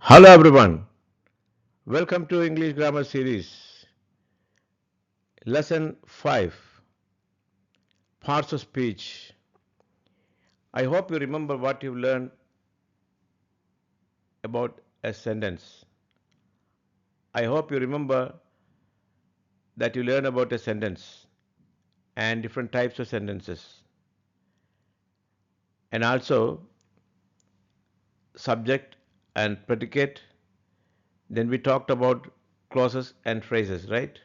Hello everyone, welcome to English Grammar Series, Lesson 5, Parts of Speech. I hope you remember what you learned about a sentence. I hope you remember that you learned about a sentence and different types of sentences, and also subject and predicate. Then we talked about clauses and phrases, right?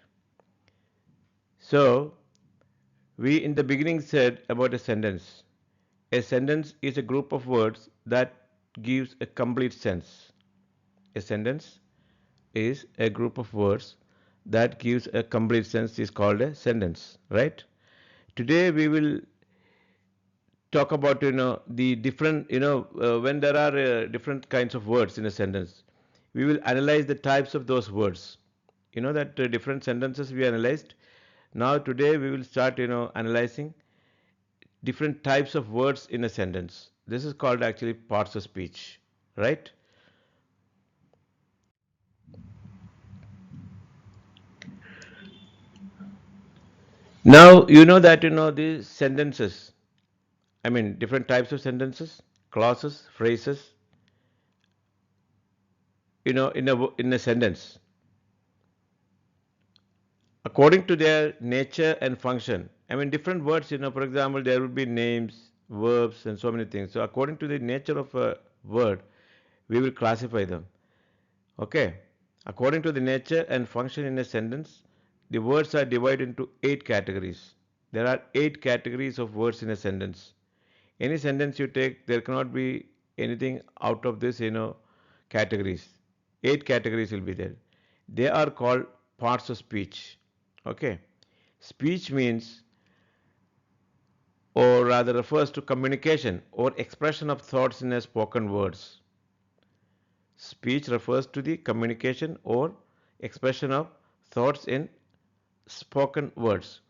So, we in the beginning said about a sentence. A sentence is a group of words that gives a complete sense. A sentence is a group of words that gives a complete sense is called a sentence, right? Today we will talk about the different when there are different kinds of words in a sentence. We will analyze the types of those words. You know that different sentences we analyzed. Now today we will start analyzing different types of words in a sentence. This is called actually parts of speech, right? Now you know that these sentences, I mean different types of sentences, clauses, phrases, in a sentence according to their nature and function. I mean different words, for example, there will be names, verbs, and so many things. So according to the nature of a word, we will classify them. Okay. According to the nature and function in a sentence, the words are divided into 8 categories. There are 8 categories of words in a sentence. Any sentence you take, there cannot be anything out of this, categories. 8 categories will be there. They are called parts of speech. Okay. Speech means, or rather refers to communication or expression of thoughts in a spoken words. Speech refers to the communication or expression of thoughts in spoken words.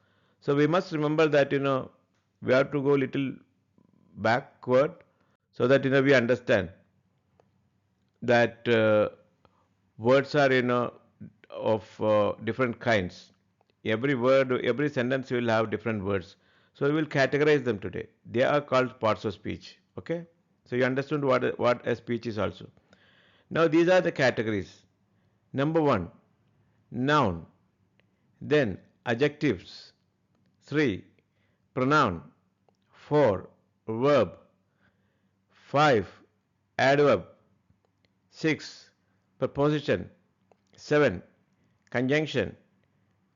So we must remember that we have to go little backward so that we understand that words are of different kinds. Every word, every sentence will have different words. So we will categorize them today. They are called parts of speech. Okay. So you understood what a speech is also. Now these are the categories. Number one, noun. Then adjectives. 3. Pronoun. 4. Verb. 5. Adverb. 6. Preposition. 7. Conjunction.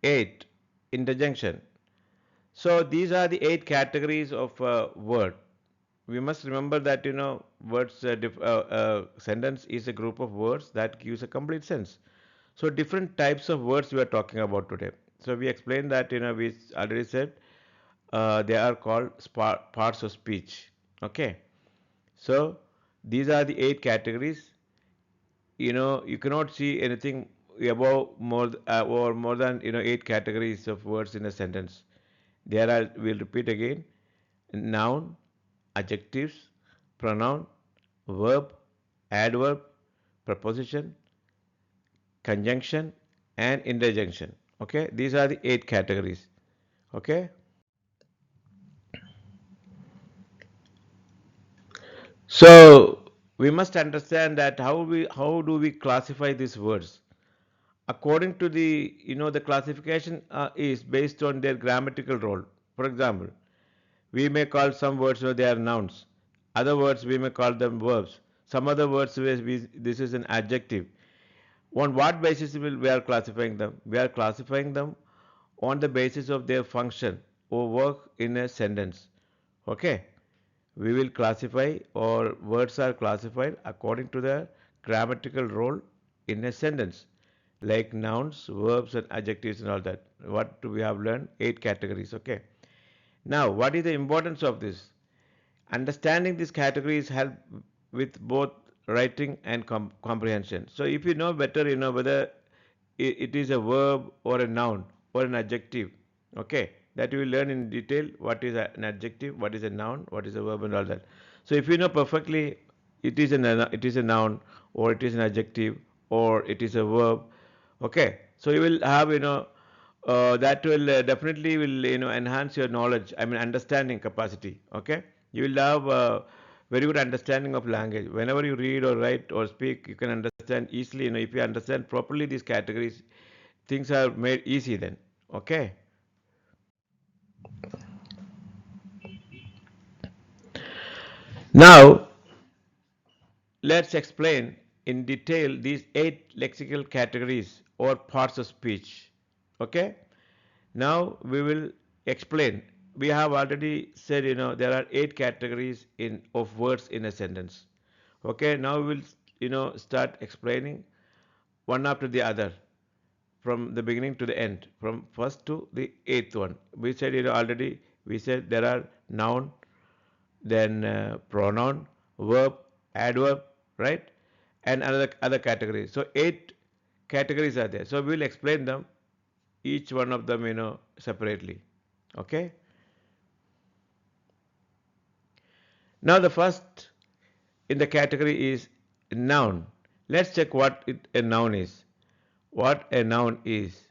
8. Interjunction. So these are the 8 categories of word. We must remember that words sentence is a group of words that gives a complete sense. So different types of words we are talking about today. So we explained that we already said they are called parts of speech. Okay. So these are the 8 categories. You cannot see anything above or more than 8 categories of words in a sentence. There are, we'll repeat again: noun, adjectives, pronoun, verb, adverb, preposition, conjunction, and interjunction. Okay, these are the 8 categories. Okay. So we must understand that how do we classify these words? According to the classification is based on their grammatical role. For example, we may call some words they are nouns. Other words we may call them verbs. Some other words this is an adjective. On what basis we are classifying them? We are classifying them on the basis of their function or work in a sentence. Okay. We will classify, or words are classified according to their grammatical role in a sentence, like nouns, verbs, and adjectives, and all that. What do we have learned? 8 categories. Okay. Now, what is the importance of this? Understanding these categories help with both writing and comprehension. So, if you know better, whether it is a verb or a noun or an adjective. Okay, that you will learn in detail what is an adjective, what is a noun, what is a verb, and all that. So if you know perfectly, it is a noun, or it is an adjective, or it is a verb. Okay, so you will have, that will definitely will, enhance your knowledge, I mean understanding capacity. Okay, you will have very good understanding of language. Whenever you read or write or speak, you can understand easily. If you understand properly these categories, things are made easy then. Okay. Now let's explain in detail these 8 lexical categories or parts of speech. Okay. Now we will explain. We have already said, there are 8 categories of words in a sentence. Okay. Now we will, start explaining one after the other from the beginning to the end, from first to the 8th one. We said, already we said there are noun, then pronoun, verb, adverb, right? And another other categories. So 8 categories are there. So we will explain them, each one of them, separately. Okay. Now the first in the category is noun. Let's check what a noun is. What a noun is.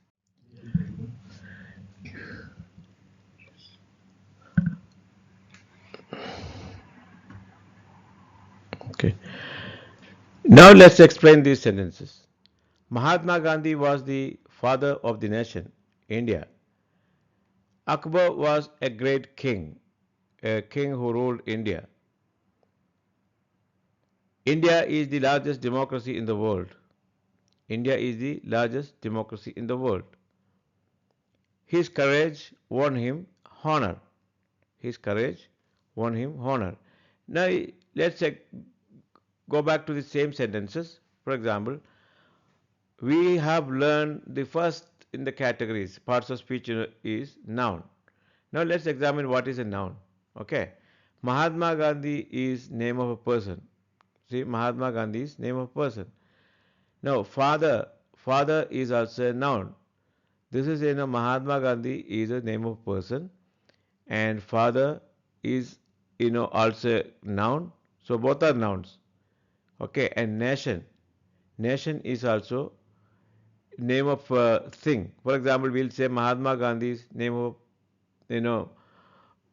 Okay. Now let's explain these sentences. Mahatma Gandhi was the father of the nation, India. Akbar was a great king, a king who ruled India. India is the largest democracy in the world. India is the largest democracy in the world. His courage won him honor. His courage won him honor. Now let's go back to the same sentences. For example, we have learned the first in the categories, parts of speech, is noun. Now let's examine what is a noun. Okay. Mahatma Gandhi is name of a person. See, Mahatma Gandhi is name of a person. Now, father is also a noun. This is, Mahatma Gandhi is a name of person, and father is, also a noun. So both are nouns. Okay, and nation is also name of thing. For example, we'll say Mahatma Gandhi's name of, you know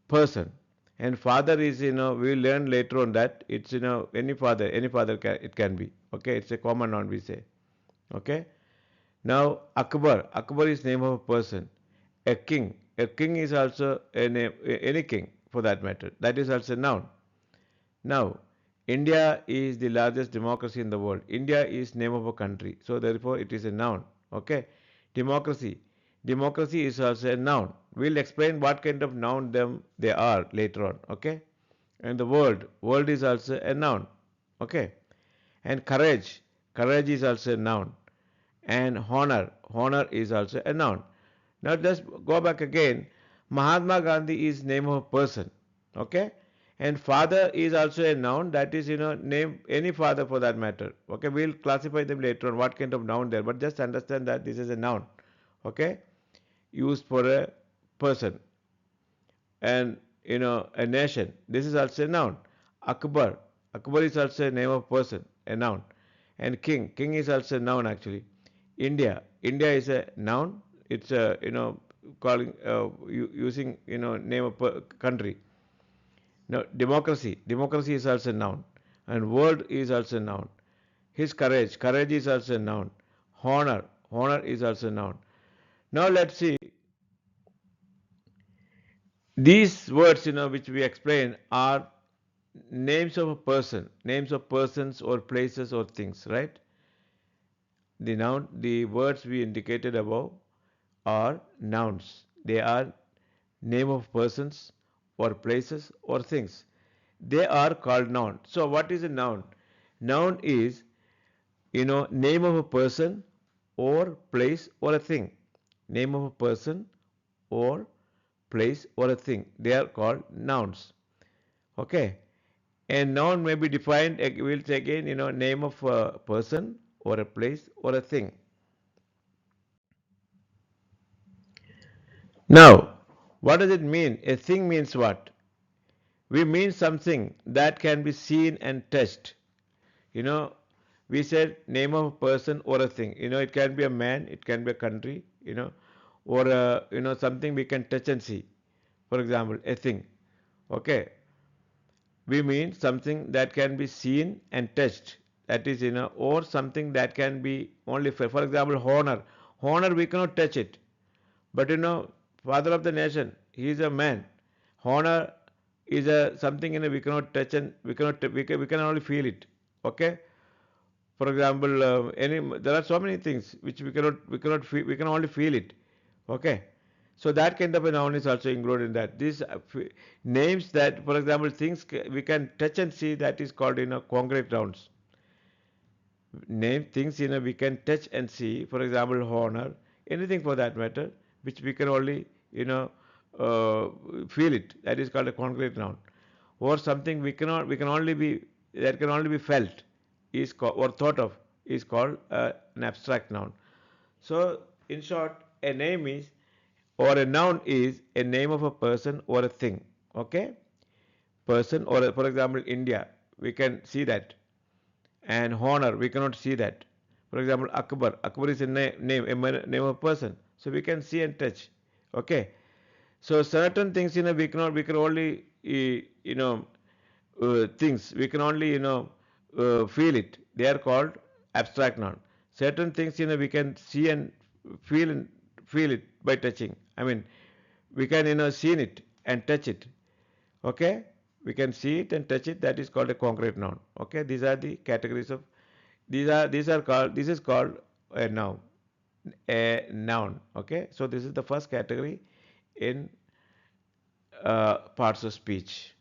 person, and father is, we'll learn later on that it's, any father it can be. Okay, it's a common noun we say. Okay. Now Akbar is name of a person. A king is also a name, any king for that matter, that is also a noun. Now, India is the largest democracy in the world. India is name of a country, so therefore it is a noun. Okay. Democracy. Democracy is also a noun. We'll explain what kind of noun they are later on. Okay. And the world. World is also a noun. Okay. And courage. Courage is also a noun. And honor. Honor is also a noun. Now just go back again. Mahatma Gandhi is name of a person. Okay. And father is also a noun, that is, name any father for that matter. Okay. We'll classify them later on what kind of noun there, but just understand that this is a noun. Okay. Used for a person. And, a nation. This is also a noun. Akbar. Akbar is also a name of person, a noun. And king. King is also a noun actually. India. India is a noun. It's a, calling, using, name of country. Now, democracy. Democracy is also a noun. And world is also a noun. His courage. Courage is also a noun. Honor. Honor is also a noun. Now let's see. These words, which we explain are names of a person, names of persons or places or things, right? The words we indicated above are nouns. They are name of persons or places or things. They are called noun. So what is a noun? Noun is, name of a person or place or a thing. Name of a person or place or a thing. They are called nouns. Okay. And noun may be defined, we'll say again, name of a person or a place or a thing. Now, what does it mean? A thing means what? We mean something that can be seen and touched. You know, we said name of a person or a thing. You know, it can be a man, it can be a country, or something we can touch and see. For example, a thing. Okay, we mean something that can be seen and touched. That is, or something that can be only for example, honor. Honor, we cannot touch it. But father of the nation, he is a man. Honor is a something we cannot touch and we can only feel it. Okay. For example, there are so many things which we cannot feel, we can only feel it. Okay. So that kind of a noun is also included in that. These names that, for example, things we can touch and see, that is called concrete nouns. Name things we can touch and see. For example, honor, anything for that matter, which we can only uh, feel it. That is called a concrete noun. Or something we can only be that can only be felt is called, or thought of, is called an abstract noun. So, in short, a name is, or a noun is, a name of a person or a thing. Okay, person, or for example, India, we can see that, and honor, we cannot see that. For example, Akbar is a name of a person, so we can see and touch. Okay, so certain things we can only things we can only feel it. They are called abstract noun. Certain things we can see and feel and feel it by touching. I mean, we can see it and touch it. Okay, we can see it and touch it. That is called a concrete noun. Okay, these are the categories of, these are called, this is called a noun. A noun. Okay, so this is the first category in parts of speech.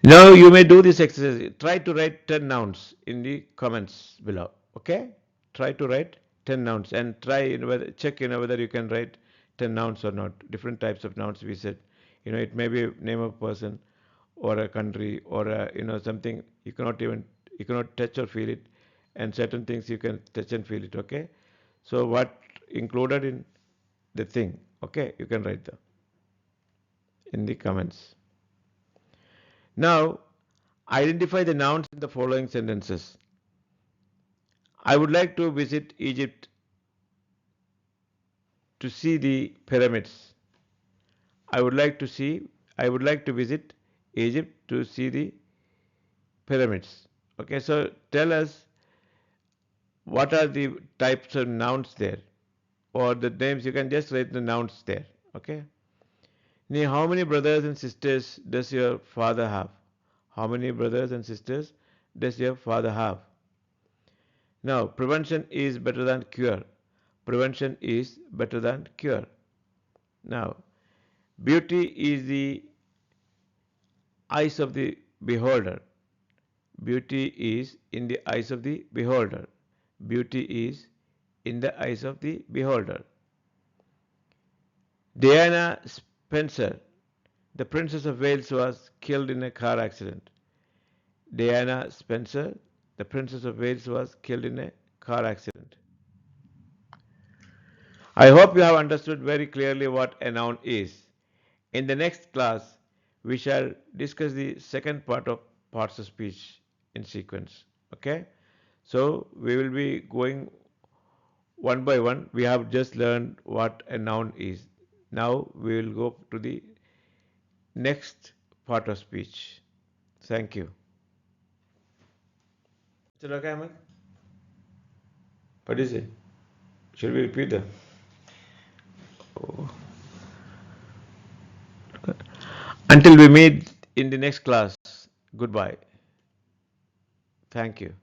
Now you may do this exercise. Try to write 10 nouns in the comments below. Okay? Try to write 10 nouns and try check whether you can write 10 nouns or not. Different types of nouns we said. It may be a name of a person or a country or something you cannot touch or feel it, and certain things you can touch and feel it. Okay? So what included in the thing? Okay? You can write them in the comments. Now, identify the nouns in the following sentences. I would like to visit Egypt to see the pyramids. I would like to see I would like to visit Egypt to see the pyramids. Okay, so tell us what are the types of nouns there, or the names. You can just write the nouns there. Okay. Now, how many brothers and sisters does your father have? How many brothers and sisters does your father have? Now, prevention is better than cure. Prevention is better than cure. Now, beauty is the eyes of the beholder. Beauty is in the eyes of the beholder. Beauty is in the eyes of the beholder. Diana Spencer, the Princess of Wales, was killed in a car accident. Diana Spencer, the Princess of Wales, was killed in a car accident. I hope you have understood very clearly what a noun is. In the next class, we shall discuss the second part of parts of speech in sequence. Okay? So, we will be going one by one. We have just learned what a noun is. Now, we will go to the next part of speech. Thank you. Is it okay, Ahmed? What is it? Should we repeat them? Oh. Until we meet in the next class, goodbye. Thank you.